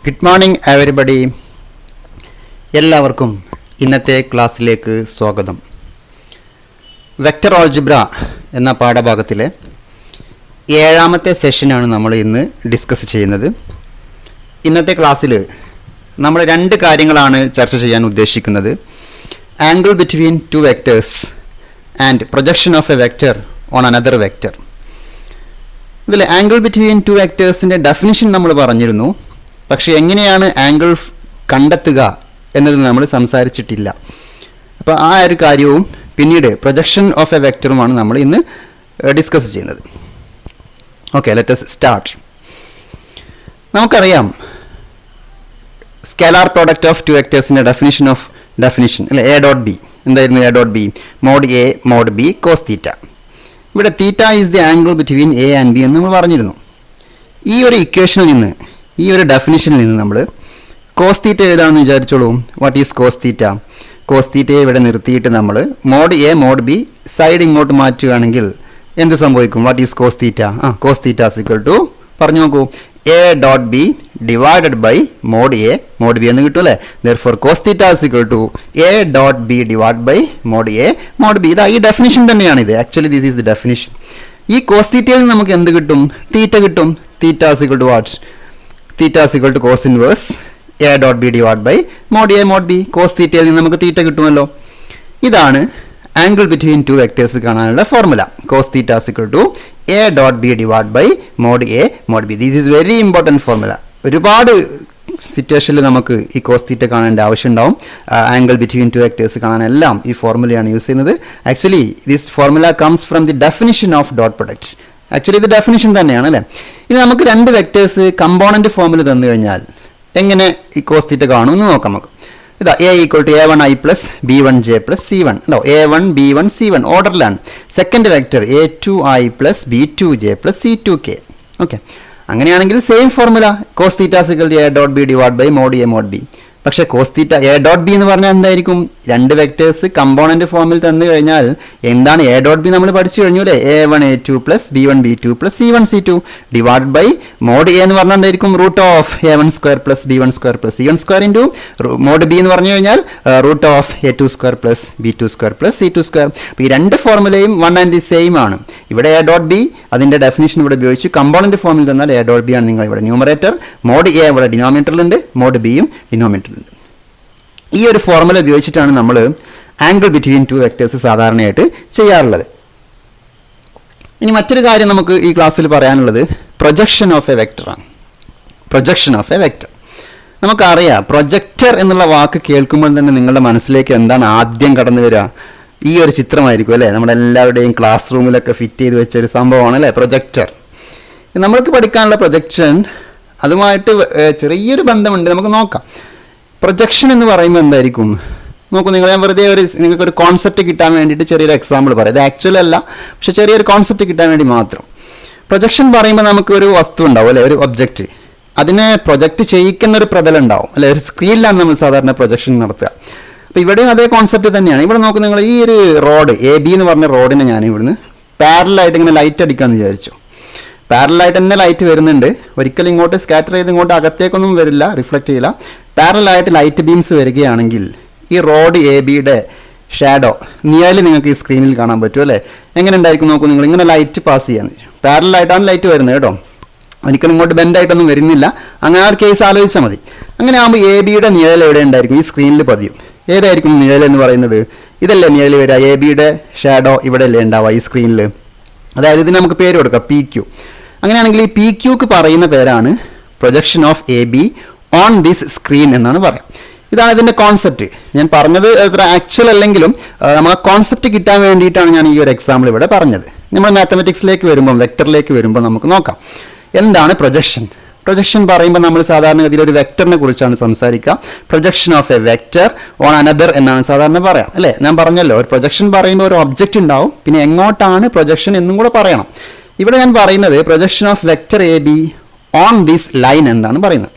Good morning everybody. എല്ലാവർക്കും ഇന്നത്തെ ക്ലാസ്സിലേക്ക് സ്വാഗതം. വെക്റ്റർ ആൾജിബ്ര എന്ന പാഠഭാഗത്തിലെ 7ാമത്തെ സെഷനാണ് നമ്മൾ ഇന്ന് ഡിസ്കസ് ചെയ്യുന്നത്. ഇന്നത്തെ ക്ലാസ്സിൽ നമ്മൾ 2 കാര്യങ്ങളാണ് ചർച്ച ചെയ്യാൻ ഉദ്ദേശിക്കുന്നത്. Angle between 2 vectors and projection of a vector on another vector. ഇതിൽ ആംഗിൾ ബിറ്റ്വീൻ 2 വെക്റ്റേഴ്സിൻ്റെ ഡെഫിനിഷൻ നമ്മൾ പറഞ്ഞിരുന്നു. പക്ഷേ എങ്ങനെയാണ് ആംഗിൾ കണ്ടെത്തുക എന്നത് നമ്മൾ സംസാരിച്ചിട്ടില്ല. അപ്പോൾ ആ ഒരു കാര്യവും പിന്നീട് പ്രൊജക്ഷൻ ഓഫ് എ വെക്റ്ററുമാണ് നമ്മൾ ഇന്ന് ഡിസ്കസ് ചെയ്യുന്നത്. Okay, let us start. നമുക്കറിയാം സ്കേലാർ പ്രോഡക്റ്റ് ഓഫ് 2 വെക്റ്റേഴ്സിൻ്റെ ഡെഫിനിഷൻ അല്ലെ, എ ഡോട്ട് ബി. എന്തായിരുന്നു A dot B? Mod A mod B cos theta. ഇവിടെ theta is the angle between A and B എന്ന് നമ്മൾ പറഞ്ഞിരുന്നു. ഈ ഒരു ഇക്വേഷനിൽ നിന്ന്, ഈ ഒരു ഡെഫിനിഷനിൽ നിന്ന് നമ്മൾ കോസ് തീറ്റ എഴുതാമെന്ന് വിചാരിച്ചോളൂ. What is cos theta? Cos തീറ്റയെ ഇവിടെ നിർത്തിയിട്ട് നമ്മൾ mod A mod B side ഇങ്ങോട്ട് മാറ്റുകയാണെങ്കിൽ എന്ത് സംഭവിക്കും? What is cos theta? Cos theta equal to പറഞ്ഞു നോക്കൂ, A dot B divided by mod A mod B എന്ന് കിട്ടും അല്ലേ. Therefore cos theta equal to A dot B divide by mod A mod B. ഇതാ ഈ definition തന്നെയാണ് ഇത്. Actually this is the definition. ഈ കോസ് തീറ്റയിൽ നിന്ന് നമുക്ക് എന്ത് കിട്ടും? തീറ്റ കിട്ടും. Theta equal to what? Theta equal to cos inverse A dot B divide by mod A mod B. Cos തീറ്റയിൽ നിന്ന് നമുക്ക് തീറ്റ കിട്ടുമല്ലോ. ഇതാണ് ആംഗിൾ ബിറ്റ്വീൻ 2 വെക്റ്റേഴ്സ് കാണാനുള്ള formula. Cos theta equal to A dot B divide by mod A mod B. This is very important formula. ഒരുപാട് സിറ്റുവേഷനിൽ നമുക്ക് ഈ കോസ് തീറ്റ കാണേണ്ട ആവശ്യം ഉണ്ടാവും. ആംഗിൾ ബിറ്റ്വീൻ 2 വെക്റ്റേഴ്സ് കാണാനെല്ലാം ഈ ഫോർമുലയാണ് യൂസ് ചെയ്യുന്നത്. Actually this formula comes from the definition of dot product. Actually ഇത് ഡെഫിനിഷൻ തന്നെയാണ് അല്ലേ. ഇനി നമുക്ക് 2 വെക്റ്റേഴ്സ് കമ്പോണന്റ് ഫോമിൽ തന്നു കഴിഞ്ഞാൽ എങ്ങനെ ഈ കോസ് തീറ്റ കാണുമെന്ന് നോക്കാം. നമുക്ക് ഇതാ A equal to a1i plus b1j plus c1 ഉണ്ടോ. a1 b1 c1 ഓർഡറിലാണ്. Second vector a2i plus b2j plus c2k. Okay, അങ്ങനെയാണെങ്കിൽ same formula cos theta equal to A dot B divide by mod A mod B. പക്ഷേ cos theta A dot B എന്ന് പറഞ്ഞാൽ എന്തായിരിക്കും? 2 vectors component ഫോമിൽ തന്നു കഴിഞ്ഞാൽ എന്താണ് എ ഡോട്ട് ബി നമ്മൾ പഠിച്ചു കഴിഞ്ഞു അല്ലേ. a1 a2 plus b1 b2 plus c1 c2 divide by mod A എന്ന് പറഞ്ഞാൽ എന്തായിരിക്കും? Root of a1 square plus b1 square plus c1 square into mod B എന്ന് പറഞ്ഞു കഴിഞ്ഞാൽ root of a2 square plus b2 square plus c2 square. അപ്പോൾ ഈ 2 ഫോർമുലയും one and the same ആണ്. ഇവിടെ എ ഡോട്ട് ബി അതിൻ്റെ ഡെഫിനിഷൻ ഇവിടെ ഉപയോഗിച്ചു. കമ്പോണന്റ് ഫോമിൽ തന്നാൽ എ ഡോട്ട് ബി ആണ് നിങ്ങൾ ഇവിടെ ന്യൂമറേറ്റർ. മോഡ് എ ഇവിടെ ഡിനോമിനേറ്ററിലുണ്ട്, മോഡ് ബിയും ഡിനോമിനേറ്ററിലുണ്ട്. ഈ ഒരു ഫോർമുല ഉപയോഗിച്ചിട്ടാണ് നമ്മൾ ആംഗിൾ ബിറ്റ്വീൻ 2 വെക്റ്റേഴ്സ് സാധാരണയായിട്ട് ചെയ്യാറുള്ളത്. ഇനി മറ്റൊരു കാര്യം നമുക്ക് ഈ ക്ലാസ്സിൽ പറയാനുള്ളത് പ്രൊജക്ഷൻ ഓഫ് എ വെക്റ്ററാണ്. Projection of a vector. നമുക്കറിയാം പ്രൊജക്ടർ എന്നുള്ള വാക്ക് കേൾക്കുമ്പോൾ തന്നെ നിങ്ങളുടെ മനസ്സിലേക്ക് എന്താണ് ആദ്യം കടന്നു വരിക? ഈ ഒരു ചിത്രമായിരിക്കും അല്ലേ. നമ്മുടെ എല്ലാവരുടെയും ക്ലാസ് റൂമിലൊക്കെ ഫിറ്റ് ചെയ്ത് വെച്ച ഒരു സംഭവമാണ് അല്ലേ പ്രൊജക്ടർ. നമ്മൾക്ക് പഠിക്കാനുള്ള പ്രൊജക്ഷൻ അതുമായിട്ട് ചെറിയൊരു ബന്ധമുണ്ട്. നമുക്ക് നോക്കാം. പ്രൊജക്ഷൻ എന്ന് പറയുമ്പോൾ എന്തായിരിക്കും നോക്കൂ. ഞാൻ വെറുതെ നിങ്ങൾക്കൊരു കോൺസെപ്റ്റ് കിട്ടാൻ വേണ്ടിയിട്ട് ചെറിയൊരു എക്സാമ്പിൾ പറയാം. ഇത് ആക്ച്വലി അല്ല, പക്ഷെ ചെറിയൊരു കോൺസെപ്റ്റ് കിട്ടാൻ വേണ്ടി മാത്രം. പ്രൊജക്ഷൻ പറയുമ്പോൾ നമുക്ക് ഒരു വസ്തു ഉണ്ടാവും അല്ലെ, ഒരു ഒബ്ജക്റ്റ്. അതിനെ പ്രൊജക്റ്റ് ചെയ്യിക്കുന്ന ഒരു പ്രതലം ഉണ്ടാവും അല്ലെ. ഒരു സ്ക്രീനിലാണ് നമ്മൾ സാധാരണ പ്രൊജക്ഷൻ നടത്തുക. അപ്പോൾ ഇവിടെയും അതേ കോൺസെപ്റ്റ് തന്നെയാണ്. ഇവിടെ നോക്കൂ നിങ്ങൾ, ഈ ഒരു റോഡ് എ ബി എന്ന് പറഞ്ഞ റോഡിനെ ഞാൻ ഇവിടുന്ന് പാരലായിട്ട് ഇങ്ങനെ ലൈറ്റ് അടിക്കാമെന്ന് വിചാരിച്ചു. പാരലായിട്ട് തന്നെ ലൈറ്റ് വരുന്നുണ്ട്. ഒരിക്കലും ഇങ്ങോട്ട് സ്കാറ്റർ ചെയ്ത് ഇങ്ങോട്ട് അകത്തേക്കൊന്നും വരില്ല, റിഫ്ലക്റ്റ് ചെയ്യില്ല. പാരലായിട്ട് ലൈറ്റ് ബീംസ് വരികയാണെങ്കിൽ ഈ റോഡ് എ ബിയുടെ ഷാഡോ നിഴൽ നിങ്ങൾക്ക് ഈ സ്ക്രീനിൽ കാണാൻ പറ്റും അല്ലേ. എങ്ങനെ ഉണ്ടായിരിക്കും നോക്കൂ നിങ്ങൾ. ഇങ്ങനെ ലൈറ്റ് പാസ് ചെയ്യാൻ പാരലായിട്ടാണ് ലൈറ്റ് വരുന്നത് കേട്ടോ. ഒരിക്കലും ഇങ്ങോട്ട് ബെൻഡായിട്ടൊന്നും വരുന്നില്ല. അങ്ങനെ ആ ഒരു കേസ് ആലോചിച്ചാൽ മതി. അങ്ങനെ ആകുമ്പോൾ എ ബിയുടെ നിഴൽ എവിടെ ഉണ്ടായിരിക്കും? ഈ സ്ക്രീനിൽ പതിയും. ഏതായിരിക്കും നിഴൽ എന്ന് പറയുന്നത്? ഇതല്ലേ നിഴൽ വരിക. എ ബിയുടെ ഷാഡോ ഇവിടെ അല്ലേ ഉണ്ടാവുക ഈ സ്ക്രീനിൽ. അതായത് ഇതിന് നമുക്ക് പേര് കൊടുക്കാം പി ക്യു. അങ്ങനെയാണെങ്കിൽ ഈ പി ക്യൂക്ക് പറയുന്ന പേരാണ് projection of A B on this screen എന്നാണ് പറയാം. ഇതാണ് ഇതിൻ്റെ കോൺസെപ്റ്റ്. ഞാൻ പറഞ്ഞത് അത്ര ആക്ച്വൽ അല്ലെങ്കിലും നമുക്ക് കോൺസെപ്റ്റ് കിട്ടാൻ വേണ്ടിയിട്ടാണ് ഞാൻ ഈ ഒരു എക്സാമ്പിൾ ഇവിടെ പറഞ്ഞത്. നമ്മൾ മാത്തമാറ്റിക്സിലേക്ക് വരുമ്പോൾ, വെക്ടറിലേക്ക് വരുമ്പോൾ നമുക്ക് നോക്കാം എന്താണ് പ്രൊജക്ഷൻ. പ്രൊജക്ഷൻ പറയുമ്പോൾ നമ്മൾ സാധാരണഗതിയിൽ ഒരു വെക്ടറിനെ കുറിച്ചാണ് സംസാരിക്കുക. Projection of A vector on another എന്നാണ് സാധാരണ പറയാം അല്ലേ. ഞാൻ പറഞ്ഞല്ലോ, ഒരു പ്രൊജക്ഷൻ പറയുമ്പോൾ ഒരു ഒബ്ജക്റ്റ് ഉണ്ടാവും, പിന്നെ എങ്ങോട്ടാണ് പ്രൊജക്ഷൻ എന്നും കൂടെ പറയണം. ഇവിടെ ഞാൻ പറയുന്നത് projection of vector A B on this line എന്നാണ് പറയുന്നത്.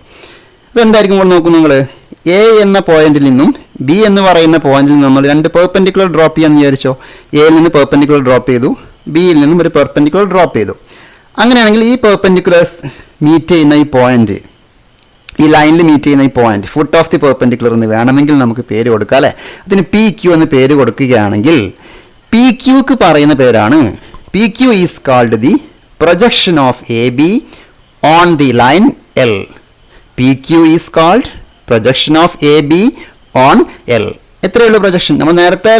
അപ്പോൾ എന്തായിരിക്കും ഇവിടെ നോക്കൂ നിങ്ങൾ. എ എന്ന പോയിന്റിൽ നിന്നും ബി എന്ന് പറയുന്ന പോയിന്റിൽ നിന്നും നമ്മൾ 2 പെർപെൻഡിക്കുലർ ഡ്രോപ്പ് ചെയ്യാമെന്ന് വിചാരിച്ചോ. എയിൽ നിന്ന് പെർപെൻഡിക്കുലർ ഡ്രോപ്പ് ചെയ്തു, ബിയിൽ നിന്നും ഒരു പെർപെൻഡിക്കുലർ ഡ്രോപ്പ് ചെയ്തു. അങ്ങനെയാണെങ്കിൽ ഈ പെർപെൻഡിക്കുലർ മീറ്റ് ചെയ്യുന്ന ഈ പോയിന്റ് ഈ ലൈനിൽ മീറ്റ് ചെയ്യുന്ന ഈ point foot of the perpendicular എന്ന് വേണമെങ്കിൽ നമുക്ക് പേര് കൊടുക്കാം അല്ലേ. അതിന് പി ക്യു എന്ന് പേര് കൊടുക്കുകയാണെങ്കിൽ പി ക്യൂക്ക് പറയുന്ന പേരാണ് P Q is called the projection of A B on the line L. P Q is called projection of A B on L. എത്രയേ ഉള്ളൂ പ്രൊജക്ഷൻ? നമ്മൾ നേരത്തെ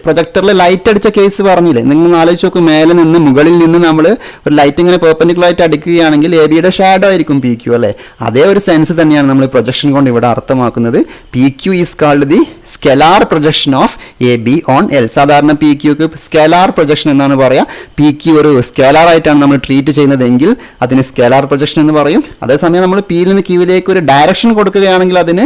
പ്രൊജക്ടറിൽ ലൈറ്റ് അടിച്ച കേസ് പറഞ്ഞില്ലേ? നിങ്ങൾ ആലോചിച്ച് നോക്കും, മേലെ നിന്ന് മുകളിൽ നിന്ന് നമ്മൾ ഒരു ലൈറ്റ് ഇങ്ങനെ പെർപെൻഡിക്കുലർ ആയിട്ട് അടിക്കുകയാണെങ്കിൽ എ ബിയുടെ ഷാഡോ ആയിരിക്കും പി ക്യു അല്ലേ. അതേ ഒരു സെൻസ് തന്നെയാണ് നമ്മൾ പ്രൊജക്ഷൻ കൊണ്ട് ഇവിടെ അർത്ഥമാക്കുന്നത്. P Q is called the scalar projection of A B on L. സാധാരണ പി ക്യൂക്ക് സ്കെലാർ പ്രൊജക്ഷൻ എന്നാണ് പറയുക. പി ക്യു ഒരു സ്കെലാർ ആയിട്ടാണ് നമ്മൾ ട്രീറ്റ് ചെയ്യുന്നതെങ്കിൽ അതിന് സ്കെലാർ പ്രൊജക്ഷൻ എന്ന് പറയും. അതേസമയം നമ്മൾ പിയിൽ നിന്ന് ക്യൂവിലേക്ക് ഒരു ഡയറക്ഷൻ കൊടുക്കുകയാണെങ്കിൽ അതിന്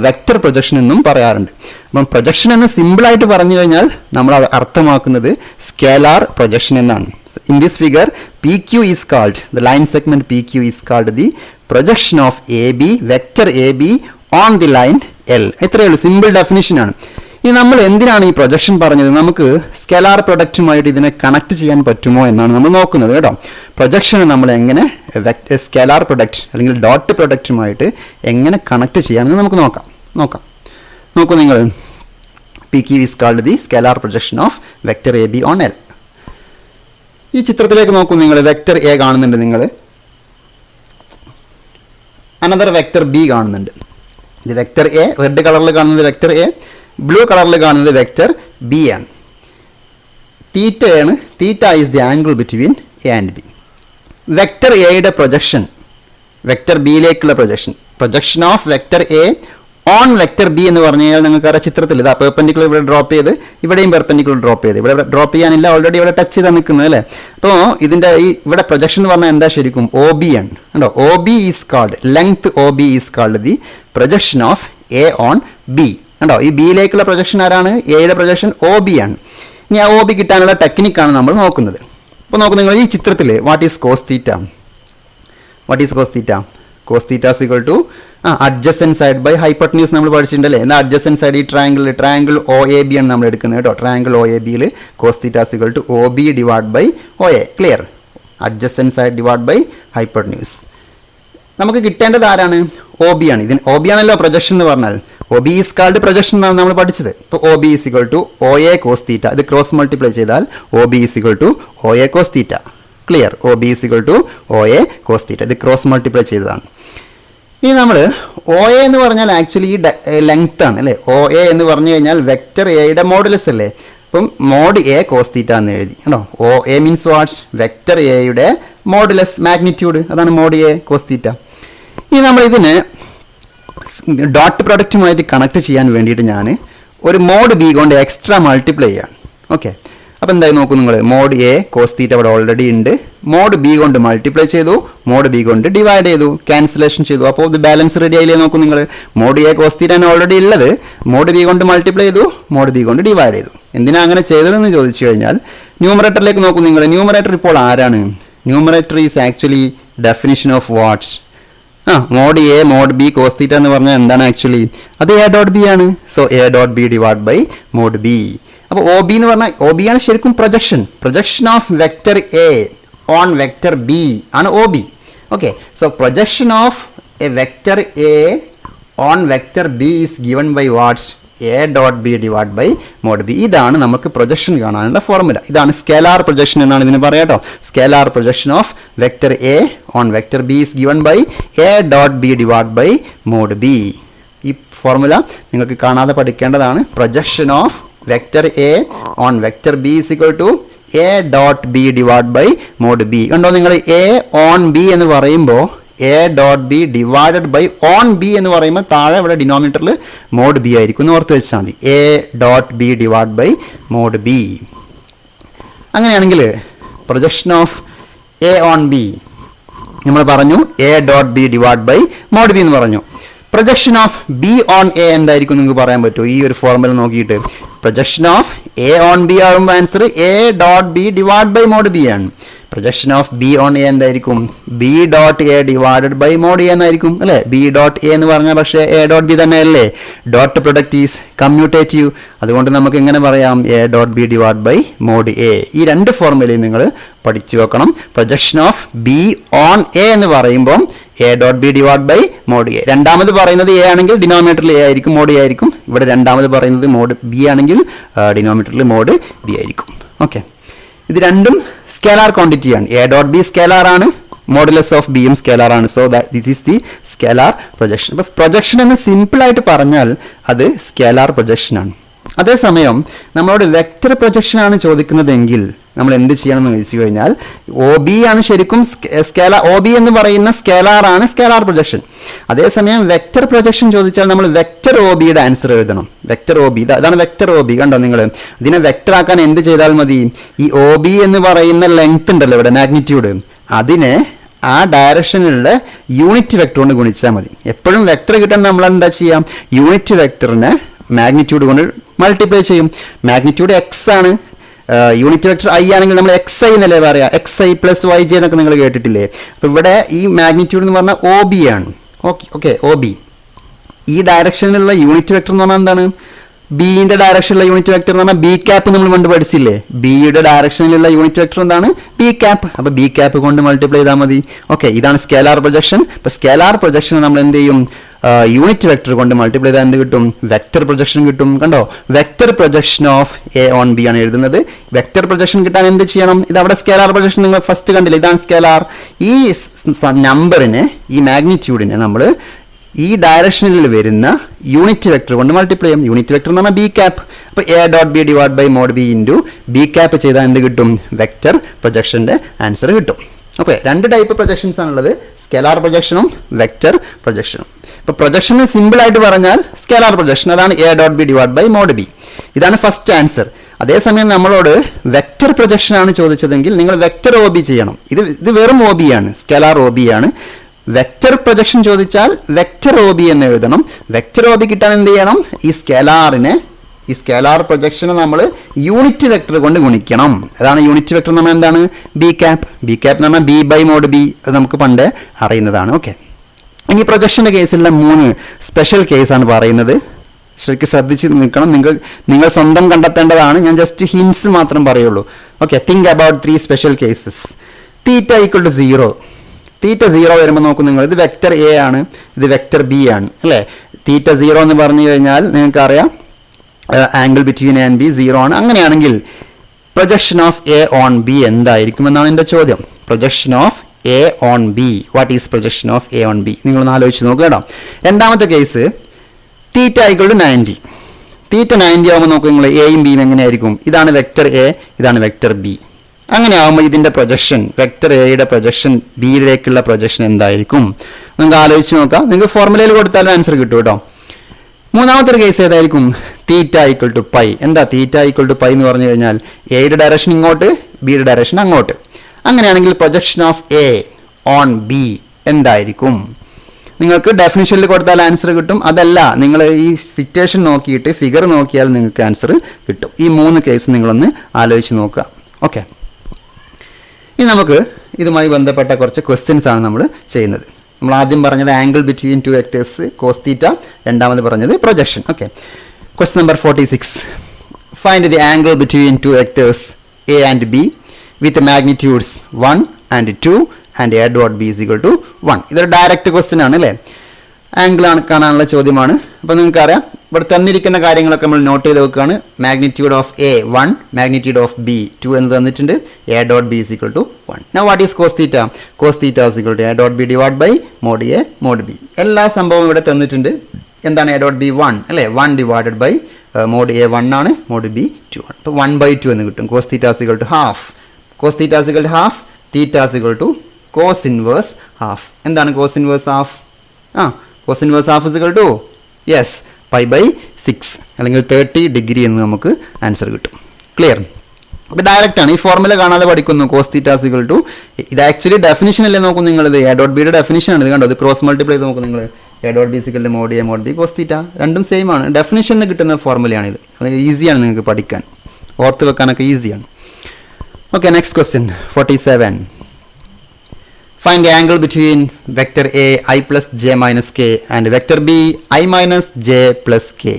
വെക്റ്റർ പ്രൊജക്ഷൻ എന്നും പറയാറുണ്ട്. അപ്പം പ്രൊജക്ഷൻ എന്ന് സിമ്പിളായിട്ട് പറഞ്ഞു കഴിഞ്ഞാൽ നമ്മൾ അർത്ഥമാക്കുന്നത് സ്കെലാർ പ്രൊജക്ഷൻ എന്നാണ്. In this figure P Q is called the line segment P Q is called the projection of A B vector A B on the line L. എത്രയേ ഉള്ളൂ, സിമ്പിൾ ഡെഫിനിഷൻ ആണ്. ഇനി നമ്മൾ എന്തിനാണ് ഈ പ്രൊജക്ഷൻ പറഞ്ഞത്? നമുക്ക് സ്കെലാർ പ്രൊഡക്റ്റുമായിട്ട് ഇതിനെ കണക്ട് ചെയ്യാൻ പറ്റുമോ എന്നാണ് നമ്മൾ നോക്കുന്നത് കേട്ടോ. പ്രൊജക്ഷനെ നമ്മൾ എങ്ങനെ സ്കെലാർ പ്രൊഡക്റ്റ് അല്ലെങ്കിൽ ഡോട്ട് പ്രൊഡക്റ്റുമായിട്ട് എങ്ങനെ കണക്ട് ചെയ്യാമെന്ന് നമുക്ക് നോക്കാം. നോക്കൂ നിങ്ങൾ, P Q is called the scalar projection of vector A B on L. ഈ ചിത്രത്തിലേക്ക് നോക്കൂ നിങ്ങൾ, വെക്റ്റർ എ കാണുന്നുണ്ട്, നിങ്ങൾ അനദർ വെക്റ്റർ ബി കാണുന്നുണ്ട്. ഇത് വെക്റ്റർ എ, റെഡ് കളറിൽ കാണുന്നത് വെക്റ്റർ എ, ബ്ലൂ കളറിൽ കാണുന്നത് വെക്റ്റർ ബി ആണ്. തീറ്റയാണ്, theta is the angle between A and B. Vector എയുടെ പ്രൊജക്ഷൻ വെക്റ്റർ ബിയിലേക്കുള്ള projection of vector A on vector B എന്ന് പറഞ്ഞു കഴിഞ്ഞാൽ നിങ്ങൾക്ക് അറിയാം, ചിത്രത്തിൽ ഇതാ പെർപെൻഡിക്കുലർ ഇവിടെ ഡ്രോപ്പ് ചെയ്ത് ഇവിടെയും പെർപെൻഡിക്കുലർ ഡ്രോപ്പ് ചെയ്ത്, ഇവിടെ ഡ്രോപ്പ് ചെയ്യാനില്ല, ഓൾറെഡി ഇവിടെ ടച്ച് ചെയ്താണ് നിൽക്കുന്നത് അല്ലേ. അപ്പോൾ ഇതിൻ്റെ ഈ ഇവിടെ പ്രൊജക്ഷൻ എന്ന് പറഞ്ഞാൽ എന്താ ശരിക്കും ഒ ബി ആണ് കേട്ടോ. O B is called length O B is called the projection of A on B കണ്ടോ. ഈ ബിയിലേക്കുള്ള പ്രൊജക്ഷൻ ആരാണ്? എയുടെ പ്രൊജക്ഷൻ ഒ ബി ആണ്. ഇനി ആ ഒ ബി കിട്ടാനുള്ള ടെക്നിക്കാണ് നമ്മൾ നോക്കുന്നത്. അപ്പോൾ നോക്കൂ നിങ്ങൾ, ഈ ചിത്രത്തിൽ what is cos theta? Cos theta is equal to adjacent side by hypotenuse നമ്മൾ പഠിച്ചിട്ടുണ്ടല്ലേ. എന്നാൽ അഡ്ജസൻറ്റ് സൈഡ് ഈ ട്രയാങ്കിൾ ഒ എ ബി ആണ് നമ്മൾ എടുക്കുന്നത് കേട്ടോ. ട്രയാങ്കിൾ ഒ എ ബിയിൽ cos theta is equal to O B divide by O A. Clear? Adjacent side divide by hypotenuse. നമുക്ക് കിട്ടേണ്ടത് ആരാണ്? ഒ ബി ആണ്. ഇതിന് ഒ ബി ആണല്ലോ പ്രൊജക്ഷൻ എന്ന് പറഞ്ഞാൽ. O B is called projection എന്നാണ് നമ്മൾ പഠിച്ചത്. ഇപ്പോൾ O B is equal to O A cos theta. ഇത് ക്രോസ് മൾട്ടിപ്ലൈ ചെയ്താൽ O B is equal to O A cos theta. Clear? O B is equal to O A cos theta. ഇത് cross multiply ചെയ്തതാണ്. ഇനി നമ്മൾ O A എന്ന് പറഞ്ഞാൽ actually ഈ length ആണ് അല്ലേ. ഒ എ എന്ന് പറഞ്ഞു കഴിഞ്ഞാൽ വെക്റ്റർ എയുടെ മോഡുലസ് അല്ലേ. അപ്പം മോഡ് എ കോസ് തീറ്റ എന്ന് എഴുതി കേട്ടോ. O A means what's vector എയുടെ മോഡുലസ് മാഗ്നിറ്റ്യൂഡ്, അതാണ് മോഡ് എ കോസ് തീറ്റ. ഇനി നമ്മൾ ഇതിന് ഡോട്ട് പ്രൊഡക്റ്റുമായിട്ട് കണക്ട് ചെയ്യാൻ വേണ്ടിയിട്ട് ഞാൻ ഒരു മോഡ് ബി കൊണ്ട് എക്സ്ട്രാ മൾട്ടിപ്ലൈ ചെയ്യാണ്. ഓക്കെ, അപ്പോൾ എന്തായി നോക്കൂ നിങ്ങൾ, മോഡ് എ കോസ് തീറ്റ അവിടെ ഓൾറെഡി ഉണ്ട്. മോഡ് ബി കൊണ്ട് മൾട്ടിപ്ലൈ ചെയ്തു, മോഡ് ബി കൊണ്ട് ഡിവൈഡ് ചെയ്തു, ക്യാൻസലേഷൻ ചെയ്തു. അപ്പോൾ ഇത് ബാലൻസ് റെഡി ആയില്ലേ നോക്കൂ നിങ്ങൾ. Mod A cos theta already ഉള്ളത്, മോഡ് ബി കൊണ്ട് മൾട്ടിപ്ലൈ ചെയ്തു, മോഡ് ബി കൊണ്ട് ഡിവൈഡ് ചെയ്തു. എന്തിനാ അങ്ങനെ ചെയ്തതെന്ന് ചോദിച്ചു കഴിഞ്ഞാൽ ന്യൂമറേറ്ററിലേക്ക് നോക്കൂ നിങ്ങൾ. ന്യൂമറേറ്റർ ഇപ്പോൾ ആരാണ്? Numerator is actually definition of what's. Mod A mod B cos theta എന്ന് പറഞ്ഞാൽ എന്താണ് ആക്ച്വലി? അത് എ ഡോട്ട് ബി ആണ്. So A dot B divide by mod B. അപ്പോൾ ഒ ബി എന്ന് പറഞ്ഞാൽ ഒ ബി ആണ് ശരിക്കും projection of vector A on vector B ആണ് O B. Okay, so projection of a vector A on vector B is given by what's? A dot B divide by mod B. ഇതാണ് നമുക്ക് projection കാണാനുള്ള formula. ഇതാണ് scalar projection എന്നാണ് ഇതിന് പറയാം കേട്ടോ. Scalar projection of vector A on vector B is given by A dot B divide by mod B. ഈ formula നിങ്ങൾക്ക് കാണാതെ പഠിക്കേണ്ടതാണ്. Projection of vector A on vector B is equal to A dot B divide by mod B. കണ്ടോ നിങ്ങൾ, A on B എന്ന് പറയുമ്പോൾ A dot B divided by on B എന്ന് പറയുമ്പോൾ താഴെ ഇവിടെ ഡിനോമിനേറ്ററിൽ മോഡ് ബി ആയിരിക്കും എന്ന് ഓർത്ത് വെച്ചാൽ മതി. A dot B divide by mod B. അങ്ങനെയാണെങ്കിൽ projection of A on B നമ്മൾ പറഞ്ഞു A dot B divide by mod B എന്ന് പറഞ്ഞു. Projection of B on A എന്തായിരിക്കും നിങ്ങൾക്ക് പറയാൻ പറ്റുമോ? ഈ ഒരു ഫോർമുല നോക്കിയിട്ട് projection of A on B ആകുമ്പോൾ answer A dot B divide by mod B ആണ്. Projection of B on A എന്തായിരിക്കും? B dot A divided by mod A എന്നായിരിക്കും അല്ലേ. ബി ഡോട്ട് എ എന്ന് പറഞ്ഞാൽ പക്ഷേ എ ഡോട്ട് ബി തന്നെ അല്ലേ. Dot product is commutative. അതുകൊണ്ട് നമുക്ക് എങ്ങനെ പറയാം? A dot B divide by mod A. ഈ രണ്ട് ഫോർമുലയും നിങ്ങൾ പഠിച്ചു വെക്കണം. Projection of B on A എന്ന് പറയുമ്പം A dot B divide by mod A. രണ്ടാമത് പറയുന്നത് എ ആണെങ്കിൽ ഡിനോമിനേറ്ററിൽ എ ആയിരിക്കും, മോഡ് എ ആയിരിക്കും. ഇവിടെ രണ്ടാമത് പറയുന്നത് മോഡ് ബി ആണെങ്കിൽ ഡിനോമിനേറ്ററിൽ മോഡ് ബി ആയിരിക്കും. ഓക്കെ, ഇത് രണ്ടും സ്കേലാർ ക്വാണ്ടിറ്റിയാണ്. എ ഡോട്ട് ബി സ്കേലാർ ആണ്, മോഡുലസ് ഓഫ് ബിയും സ്കേലാർ ആണ്. So this is the scalar projection. അപ്പോൾ പ്രൊജക്ഷൻ എന്ന് സിമ്പിൾ ആയിട്ട് പറഞ്ഞാൽ അത് സ്കേലാർ പ്രൊജക്ഷൻ ആണ്. അതേസമയം നമ്മളോട് വെക്റ്റർ പ്രൊജക്ഷൻ ആണ് ചോദിക്കുന്നതെങ്കിൽ നമ്മൾ എന്ത് ചെയ്യണം എന്ന് ചോദിച്ചു കഴിഞ്ഞാൽ ഒ ബി ആണ് ശരിക്കും സ്കേലാർ. ഒ ബി എന്ന് പറയുന്ന സ്കേലാർ ആണ് സ്കേലാർ പ്രൊജക്ഷൻ. അതേസമയം വെക്റ്റർ പ്രൊജക്ഷൻ ചോദിച്ചാൽ നമ്മൾ വെക്റ്റർ ഒ ബിയുടെ ആൻസർ എഴുതണം. വെക്റ്റർ ഒ ബി, ഇതാണ് വെക്റ്റർ ഒ ബി. കണ്ടോ നിങ്ങൾ? ഇതിനെ വെക്റ്റർ ആക്കാൻ എന്ത് ചെയ്താൽ മതി? ഈ ഒ ബി എന്ന് പറയുന്ന ലെങ്ത് ഉണ്ടല്ലോ ഇവിടെ, മാഗ്നിറ്റ്യൂഡ്, അതിനെ ആ ഡയറക്ഷനിലുള്ള യൂണിറ്റ് വെക്ടർ കൊണ്ട് ഗുണിച്ചാൽ മതി. എപ്പോഴും വെക്ടർ കിട്ടാൻ നമ്മൾ എന്താ ചെയ്യാം? യൂണിറ്റ് വെക്ടറിനെ മാഗ്നിറ്റ്യൂഡ് കൊണ്ട് മൾട്ടിപ്ലൈ ചെയ്യും. മാഗ്നിറ്റ്യൂഡ് എക്സ് ആണ്, യൂണിറ്റ് വെക്ടർ ഐ ആണെങ്കിൽ നമ്മൾ എക്സ് ഐ എന്നല്ലേ പറയാ, X I plus Y J എന്നൊക്കെ നിങ്ങൾ കേട്ടിട്ടില്ലേ? അപ്പൊ ഇവിടെ ഈ മാഗ്നിറ്റ്യൂഡ് എന്ന് പറഞ്ഞാൽ ഒ ബി ആണ്. Okay, O B. ഈ ഡയറക്ഷനിലുള്ള യൂണിറ്റ് വെക്ടർ എന്ന് പറഞ്ഞാൽ എന്താണ്? ബിന്റെ ഡയറക്ഷനിലുള്ള യൂണിറ്റ് വെക്ടർ എന്ന് പറഞ്ഞാൽ ബി ക്യാപ്പ് നമ്മൾ കൊണ്ട് പഠിച്ചില്ലേ? ബിയുടെ ഡയറക്ഷനിലുള്ള യൂണിറ്റ് വെക്ടർ എന്താണ്? B cap. അപ്പൊ ബി ക്യാപ്പ് കൊണ്ട് മൾട്ടിപ്ലൈ ചെയ്താൽ മതി. ഓക്കെ, ഇതാണ് സ്കേലാർ പ്രൊജക്ഷൻ. അപ്പൊ സ്കേലാർ പ്രൊജക്ഷൻ നമ്മൾ എന്ത് ചെയ്യും? യൂണിറ്റ് വെക്ടർ കൊണ്ട് മൾട്ടിപ്ലൈ ചെയ്താൽ എന്ത് കിട്ടും? വെക്റ്റർ പ്രൊജക്ഷൻ കിട്ടും. കണ്ടോ? Vector projection of A on B ആണ് എഴുതുന്നത്. വെക്റ്റർ പ്രൊജക്ഷൻ കിട്ടാൻ എന്ത് ചെയ്യണം? ഇത് അവിടെ സ്കേലാർ പ്രൊജക്ഷൻ നിങ്ങൾ ഫസ്റ്റ് കണ്ടില്ല, ഇതാണ് സ്കേലാർ. ഈ നമ്പറിനെ, ഈ മാഗ്നിറ്റ്യൂഡിനെ നമ്മൾ ഈ ഡയറക്ഷനിൽ വരുന്ന യൂണിറ്റ് വെക്ടർ കൊണ്ട് മൾട്ടിപ്ലൈ ചെയ്യും. യൂണിറ്റ് വെക്ടർ എന്ന് പറഞ്ഞാൽ ബി ക്യാപ്പ്. അപ്പോൾ A dot B divide by mod B into B cap ചെയ്താൽ എന്ത് കിട്ടും? വെക്റ്റർ പ്രൊജക്ഷൻ്റെ ആൻസർ കിട്ടും. ഓക്കെ, രണ്ട് ടൈപ്പ് പ്രൊജക്ഷൻസ് ആണുള്ളത്, സ്കേലാർ പ്രൊജക്ഷനും വെക്റ്റർ പ്രൊജക്ഷനും. ഇപ്പോൾ പ്രൊജക്ഷന് സിമ്പിൾ ആയിട്ട് പറഞ്ഞാൽ സ്കേലാർ പ്രൊജക്ഷൻ, അതാണ് A dot B divide by mod B. ഇതാണ് ഫസ്റ്റ് ആൻസർ. അതേസമയം നമ്മളോട് വെക്റ്റർ പ്രൊജക്ഷൻ ആണ് ചോദിച്ചതെങ്കിൽ നിങ്ങൾ വെക്റ്റർ ഒ ബി ചെയ്യണം. ഇത് വെറും ഒ ബി ആണ്, സ്കേലാർ ഒ ബി ആണ്. വെക്റ്റർ പ്രൊജക്ഷൻ ചോദിച്ചാൽ വെക്റ്റർ ഒ ബി എന്ന് എഴുതണം. വെക്റ്റർ ഒ ബി കിട്ടാൻ എന്ത് ചെയ്യണം? ഈ സ്കേലാർ പ്രൊജക്ഷനെ നമ്മൾ യൂണിറ്റ് വെക്ടർ കൊണ്ട് ഗുണിക്കണം. അതാണ് യൂണിറ്റ് വെക്ടർ നമ്മൾ എന്താണ്? B cap. ബി ക്യാപ്പ് എന്ന് പറഞ്ഞാൽ ബി ബൈ മോഡ് ബി, അത് നമുക്ക് പണ്ട് അറിയുന്നതാണ്. ഓക്കെ, ഇനി പ്രൊജക്ഷൻ്റെ കേസിലുള്ള 3 സ്പെഷ്യൽ കേസാണ് പറയുന്നത്. ശരിക്കും ശ്രദ്ധിച്ച് നിൽക്കണം. നിങ്ങൾ സ്വന്തം കണ്ടെത്തേണ്ടതാണ്. ഞാൻ ജസ്റ്റ് ഹിൻസ് മാത്രം പറയുള്ളൂ. Okay, think about 3 special cases. Theta equal to 0. Theta 0 വരുമ്പോൾ നോക്കും നിങ്ങൾ, ഇത് വെക്റ്റർ എ ആണ്, ഇത് വെക്റ്റർ ബി ആണ് അല്ലേ? തീറ്റ 0 എന്ന് പറഞ്ഞു കഴിഞ്ഞാൽ നിങ്ങൾക്കറിയാം angle between A and B 0 ആണ്. അങ്ങനെയാണെങ്കിൽ projection of A on B എന്തായിരിക്കും എന്നാണ് എൻ്റെ ചോദ്യം. Projection of A on B, what is projection of A on B? നിങ്ങളൊന്ന് ആലോചിച്ച് നോക്കുക കേട്ടോ. രണ്ടാമത്തെ കേസ്, തീറ്റ ഈക്വൽ ടു 90. തീറ്റ 90 ആകുമ്പോൾ നോക്കുക നിങ്ങൾ, എയും ബിയും എങ്ങനെയായിരിക്കും? ഇതാണ് വെക്റ്റർ എ, ഇതാണ് വെക്റ്റർ ബി. അങ്ങനെ ആകുമ്പോൾ ഇതിൻ്റെ പ്രൊജക്ഷൻ, വെക്റ്റർ എയുടെ പ്രൊജക്ഷൻ ബിയിലേക്കുള്ള പ്രൊജക്ഷൻ എന്തായിരിക്കും? നിങ്ങൾക്ക് ആലോചിച്ച് നോക്കാം. നിങ്ങൾക്ക് ഫോർമുലയിൽ കൊടുത്താലും ആൻസർ കിട്ടും കേട്ടോ. മൂന്നാമത്തെ ഒരു കേസ് ഏതായിരിക്കും? Theta equal to pi. എന്താ തീറ്റ ഈക്വൽ ടു പൈ എന്ന് പറഞ്ഞു കഴിഞ്ഞാൽ എയുടെ ഡയറക്ഷൻ ഇങ്ങോട്ട്, ബിയുടെ ഡയറക്ഷൻ അങ്ങോട്ട്. അങ്ങനെയാണെങ്കിൽ projection of A on B എന്തായിരിക്കും? നിങ്ങൾക്ക് ഡെഫിനിഷനിൽ കൊടുത്താൽ ആൻസർ കിട്ടും. അതല്ല, നിങ്ങൾ ഈ സിറ്റുവേഷൻ നോക്കിയിട്ട് ഫിഗർ നോക്കിയാൽ നിങ്ങൾക്ക് ആൻസർ കിട്ടും. ഈ 3 കേസ് നിങ്ങളൊന്ന് ആലോചിച്ച് നോക്കുക. ഓക്കെ, ഇനി നമുക്ക് ഇതുമായി ബന്ധപ്പെട്ട കുറച്ച് ക്വസ്റ്റ്യൻസ് ആണ് നമ്മൾ ചെയ്യുന്നത്. നമ്മൾ ആദ്യം പറഞ്ഞത് angle between 2 vectors cos theta, രണ്ടാമത് പറഞ്ഞത് projection. Okay, question number 46. Find the angle between 2 vectors A and B with magnitudes 1 and 2 and a dot b is equal to 1. ഇതൊരു ഡയറക്റ്റ് ക്വസ്റ്റ്യൻ ആണ് അല്ലേ? ആംഗിൾ കാണാനുള്ള ചോദ്യമാണ്. അപ്പോൾ നിങ്ങൾക്കറിയാം, ഇവിടെ തന്നിരിക്കുന്ന കാര്യങ്ങളൊക്കെ നമ്മൾ നോട്ട് ചെയ്ത് വെക്കുകയാണ്. Magnitude of A 1, magnitude of B 2 എന്ന് തന്നിട്ടുണ്ട്. A dot B is equal to 1. Now what is cos theta? Cos theta is equal to A dot B divide by mod A mod B. എല്ലാ സംഭവവും ഇവിടെ തന്നിട്ടുണ്ട്. എന്താണ് A dot B? 1 അല്ലേ? 1 divided by mod A 1 ആണ്, mode B 2 ആണ്. അപ്പോൾ 1/2 എന്ന് കിട്ടും. Cos theta is equal to half. Cos theta is equal to half. Theta is equal to cos inverse half. എന്താണ് cos inverse half? Cos inverse half is equal to yes π/6 അല്ലെങ്കിൽ 30 degree എന്ന് നമുക്ക് answer കിട്ടും. Clear? ഇത് direct ആണ്. ഈ formula കാണാതെ പഠിക്കുന്നു. Cos theta is equal to, ഇത് ആക്ച്വലി ഡെഫിനിഷൻ അല്ലേ നോക്കും നിങ്ങൾ. ഇത് എ ഡോട്ട് ബിയുടെ ഡെഫിനിഷൻ ആണ്. ഇത് കണ്ടോ, ഇത് ക്രോസ് മൾട്ടിപ്ലൈ ചെയ്ത് നോക്കും നിങ്ങൾ. A dot B is equal to mod A mod B cos theta. രണ്ടും സെയിം ആണ്. ഡെഫിനിഷനിൽ കിട്ടുന്ന ഫോർമുലയാണിത്. അത് ഈസിയാണ് നിങ്ങൾക്ക് പഠിക്കാൻ, ഓർത്ത് വെക്കാനൊക്കെ ഈസിയാണ്. Okay, next question 47. Find the angle between vector A I plus j minus k and vector B I minus j plus k.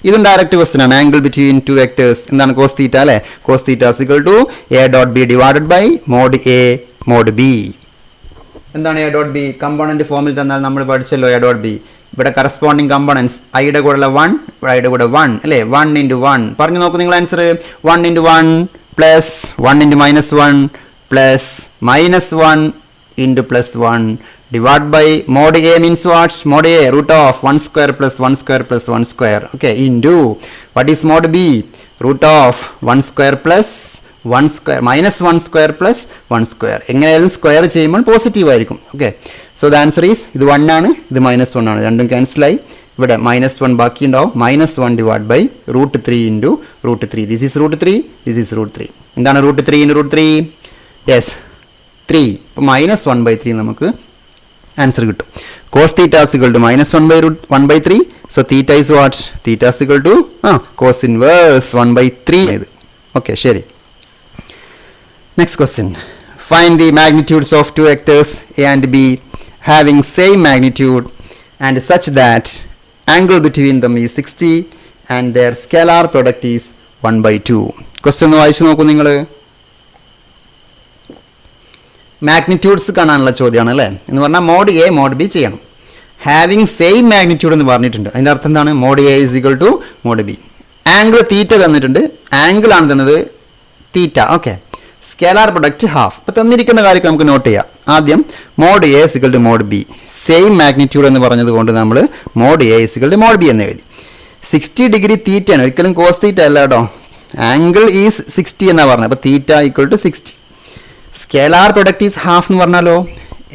ഇതും ഡയറക്റ്റ് ക്വസ്റ്റ്യൻ ആണ്. ആംഗിൾ ബിറ്റ്വീൻ 2 വെക്ടേഴ്സ് എന്താണ്? കോസ് തീറ്റ അല്ലേ? Cos theta is equal to A dot B divided by mod A mod B. എന്താണ് A dot B? Component ഫോമിൽ തന്നാൽ നമ്മൾ പഠിച്ചല്ലോ A dot B. ഇവിടെ കറസ്പോണ്ടിങ് കമ്പോണൻസ് ഐയുടെ കൂടെ 1, ഐയുടെ കൂടെ 1 അല്ലേ? 1 × 1 പറഞ്ഞു നോക്കൂ നിങ്ങൾ answer. 1 × 1 plus 1 × -1 plus -1 × +1 divided by mod a means what? Mod a root of 1 square plus 1 square plus 1 square. Okay, into what is mod b? Root of 1 square plus 1 square minus 1 square plus 1 square. എങ്ങനെയായാലും square ചെയ്യുമ്പോൾ positive ആയിരിക്കും. Okay, so the answer is ഇത് 1 ആണ്, ഇത് -1 ആണ്, രണ്ടും ക്യാൻസലായി. ഇവിടെ -1 ബാക്കി ഉണ്ടാവും. -1 divided by √3 into √3. This is √3, this is √3. എന്താണ് √3 into √3? യെസ് 3. അപ്പോൾ -1/3 നമുക്ക് ആൻസർ കിട്ടും. cos theta is equal to -1/3. So theta is what? Theta is equal to cos inverse 1/3. Okay, ശരി. Next question. Find the magnitudes of two vectors a and b having same magnitude and such that angle between them is 60 and their scalar product is 1/2. Question ഒന്ന് വായിച്ചു നോക്കൂ നിങ്ങൾ. Magnitudes കാണാനുള്ള ചോദ്യമാണ് അല്ലേ? എന്ന് പറഞ്ഞാൽ മോഡ് എ മോഡ് ബി ചെയ്യണം. ഹാവിങ് സെയിം മാഗ്നിറ്റ്യൂഡ് എന്ന് പറഞ്ഞിട്ടുണ്ട്. അതിൻ്റെ അർത്ഥം എന്താണ്? Mod A is equal to mod B. Angle theta തന്നിട്ടുണ്ട്, ആംഗിൾ ആണ് തന്നത് theta. Okay, scalar product half. അപ്പോൾ തന്നിരിക്കുന്ന കാര്യം നമുക്ക് നോട്ട് ചെയ്യാം. ആദ്യം mod A is equal to mod B. Same magnitude എന്ന് പറഞ്ഞത് കൊണ്ട് നമ്മൾ mod A is equal to mod B എന്ന് എഴുതി. 60 ഡിഗ്രി തീറ്റ ആണ്, ഒരിക്കലും കോസ് തീറ്റ അല്ല കേട്ടോ. ആംഗിൾ ഈസ് 60 എന്നാണ് പറഞ്ഞത്. അപ്പോൾ theta equal to 60. Scalar product is half എന്ന് പറഞ്ഞാലോ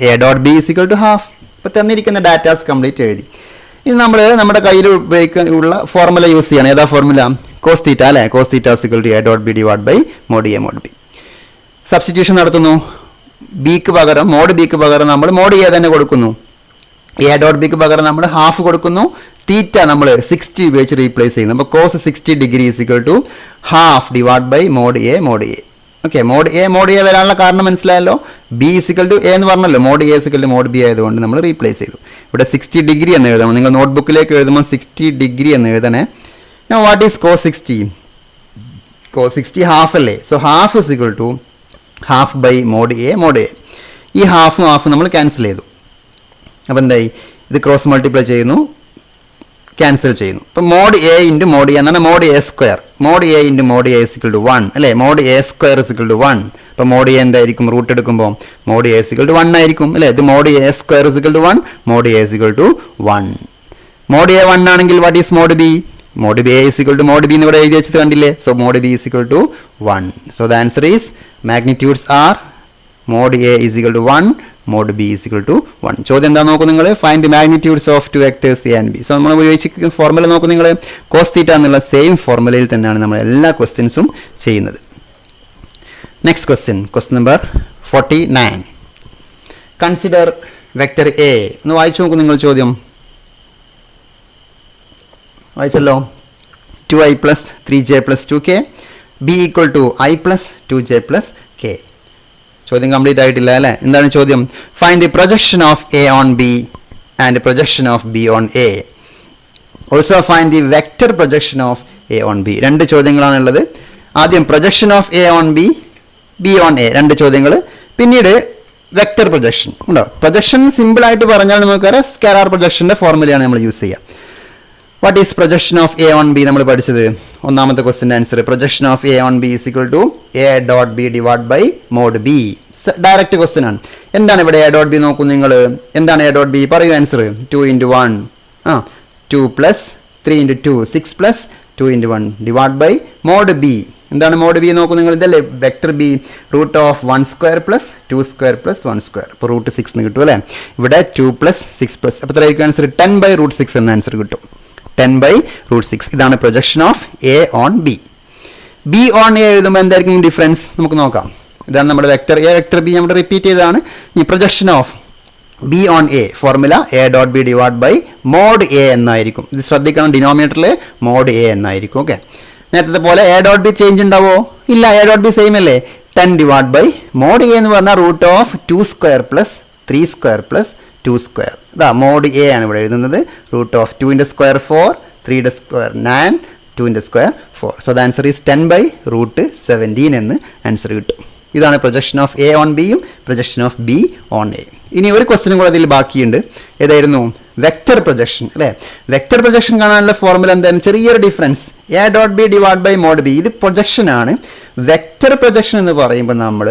A dot B is equal to half. ഇപ്പോൾ തന്നിരിക്കുന്ന ഡാറ്റാസ് കംപ്ലീറ്റ് എഴുതി. ഇനി നമ്മൾ നമ്മുടെ കയ്യിൽ ഉപയോഗിക്കാനുള്ള ഫോർമുല യൂസ് ചെയ്യണം. ഏതാ ഫോർമുല? കോസ് തീറ്റ അല്ലേ? Cos theta is equal to A dot B divide by mod A mod B. Substitution നടത്തുന്നു. ബിക്ക് പകരം മോഡ് ബിക്ക് പകരം നമ്മൾ മോഡ് എ തന്നെ കൊടുക്കുന്നു. എ ഡോട്ട് ബിക്ക് പകരം നമ്മൾ ഹാഫ് കൊടുക്കുന്നു. തീറ്റ നമ്മൾ 60 ഉപയോഗിച്ച് റീപ്ലേസ് ചെയ്യുന്നു. അപ്പോൾ cos 60 degree is equal to half divide by mod A mod A. Okay, mod A വരാനുള്ള കാരണം മനസ്സിലായല്ലോ. ബി ഇസിക്കൽ ടു എ എന്ന് പറഞ്ഞല്ലോ. Mod A is equal to mod B ആയതുകൊണ്ട് നമ്മൾ റീപ്ലേസ് ചെയ്തു. ഇവിടെ 60 ഡിഗ്രി എന്ന് എഴുതണം. നിങ്ങൾ നോട്ട്ബുക്കിലേക്ക് എഴുതുമ്പോൾ 60 ഡിഗ്രി എന്ന് എഴുതണേ. Now what is cos 60? Cos 60 half അല്ലേ? So half is equal to half by mod A mod A. ഈ ഹാഫും ഹാഫും നമ്മൾ ക്യാൻസൽ ചെയ്തു. അപ്പോൾ എന്തായി? ഇത് ക്രോസ് മൾട്ടിപ്ലൈ ചെയ്യുന്നു, ക്യാൻസൽ ചെയ്യുന്നു. ഇപ്പം mod A into mod A എന്നാണ് mod A square. Mod A into mod A is equal to 1 അല്ലേ? Mod A square is equal to 1. അപ്പോൾ മോഡ് എ എന്തായിരിക്കും? റൂട്ട് എടുക്കുമ്പോൾ മോഡ് എ ഇസിക്കൽ ടു 1 ആയിരിക്കും അല്ലേ? ഇത് mod A square is equal to 1, mod A is equal to 1. Mod A 1 ആണെങ്കിൽ what is mod B? Mod B A is equal to mod B എന്ന് ഇവിടെ എഴുതി വെച്ചിട്ട് കണ്ടില്ലേ? So mod B is equal to 1. So the answer is magnitudes are mod A is equal to 1, mod B is equal to 1. ചോദ്യം എന്താ നോക്കൂ നിങ്ങൾ? Find the magnitudes of two vectors A and B. So നമ്മൾ ഉപയോഗിച്ച ഫോർമുല നോക്കൂ നിങ്ങൾ. കോസ് തീറ്റ എന്നുള്ള same ഫോർമുലയിൽ തന്നെയാണ് നമ്മൾ എല്ലാ ക്വസ്റ്റ്യൻസും ചെയ്യുന്നത്. Next question, question number 49. Consider vector A. ഒന്ന് വായിച്ചു നോക്കൂ നിങ്ങൾ ചോദ്യം. വായിച്ചല്ലോ. 2i plus 3j plus 2k b equal to i plus 2j plus k. ചോദ്യം കംപ്ലീറ്റ് ആയിട്ടില്ല അല്ലേ? എന്താണ് ചോദ്യം? Find the projection of A on B and projection of B on A. Also find the vector projection of A on B. രണ്ട് ചോദ്യങ്ങളാണുള്ളത്. ആദ്യം projection of A on B, B on A, രണ്ട് ചോദ്യങ്ങൾ. പിന്നീട് vector projection ഉണ്ടോ? Projection സിമ്പിളായിട്ട് പറഞ്ഞാൽ നമുക്കറിയാം scalar പ്രൊജക്ഷൻ്റെ ഫോർമുലയാണ് നമ്മൾ യൂസ് ചെയ്യുക. What is projection of A on B? നമ്മൾ പഠിച്ചത് ഒന്നാമത്തെ ക്വസ്റ്റിൻ്റെ answer projection of A on B is equal to A dot B divide by mod B. Direct question ആണ്. എന്താണ് ഇവിടെ എ ഡോട്ട് ബി? നോക്കൂ നിങ്ങൾ. എന്താണ് എ ഡോട്ട് ബി? പറയൂ answer. 2 × 1 2 plus 3 × 2 6 plus 2 × 1 divide by mod B. എന്താണ് mod B? നോക്കൂ നിങ്ങൾ. ഇതല്ലേ vector B. Root of 1 square plus 2 square plus 1 square. ഇപ്പോൾ റൂട്ട് 6 എന്ന് കിട്ടും അല്ലേ? ഇവിടെ 2 പ്ലസ് 6 പ്ലസ് അപ്പോൾ എത്രയായിരിക്കും ആൻസർ? 10/√6 എന്ന ആൻസർ കിട്ടും. 10/√6. ഇതാണ് projection of A on B. B on A എഴുതുമ്പോൾ എന്തായിരിക്കും ഡിഫറൻസ്? നമുക്ക് നോക്കാം. ഇതാണ് നമ്മുടെ വെക്ടർ എ, വെക്ടർ ബി നമ്മൾ റിപ്പീറ്റ് ചെയ്തതാണ്. ഈ projection of B on A formula A dot B divide by mod A എന്നായിരിക്കും. ഇത് ശ്രദ്ധിക്കണം, ഡിനോമിനേറ്ററിൽ മോഡ് എ എന്നായിരിക്കും. ഓക്കെ, നേരത്തെ പോലെ എ ഡോട്ട് ബി ചേഞ്ച് ഉണ്ടാവോ? ഇല്ല, എ ഡോട്ട് ബി സെയിം അല്ലേ? 10 ഡിവൈഡ് ബൈ മോഡ് എ എന്ന് പറഞ്ഞാൽ root of 2 square plus 3 square plus 2 square. ഇതാ മോഡ് എ ആണ് ഇവിടെ എഴുതുന്നത്. Root of 2 × square 4, 3 × square 9, 2 × square 4. So the answer is 10/√17 എന്ന് ആൻസർ കിട്ടും. ഇതാണ് പ്രൊജക്ഷൻ ഓഫ് എ ഓൺ ബിയും projection of B on A. ഇനി ഒരു ക്വസ്റ്റ്യനും കൂടെ അതിൽ ബാക്കിയുണ്ട്. ഏതായിരുന്നു? വെക്റ്റർ പ്രൊജക്ഷൻ അല്ലേ? വെക്റ്റർ പ്രൊജക്ഷൻ കാണാനുള്ള ഫോർമുല എന്താണ്? ചെറിയൊരു difference, A dot B divide by mod B. ഇത് പ്രൊജക്ഷൻ ആണ്. വെക്റ്റർ പ്രൊജക്ഷൻ എന്ന് പറയുമ്പോൾ നമ്മൾ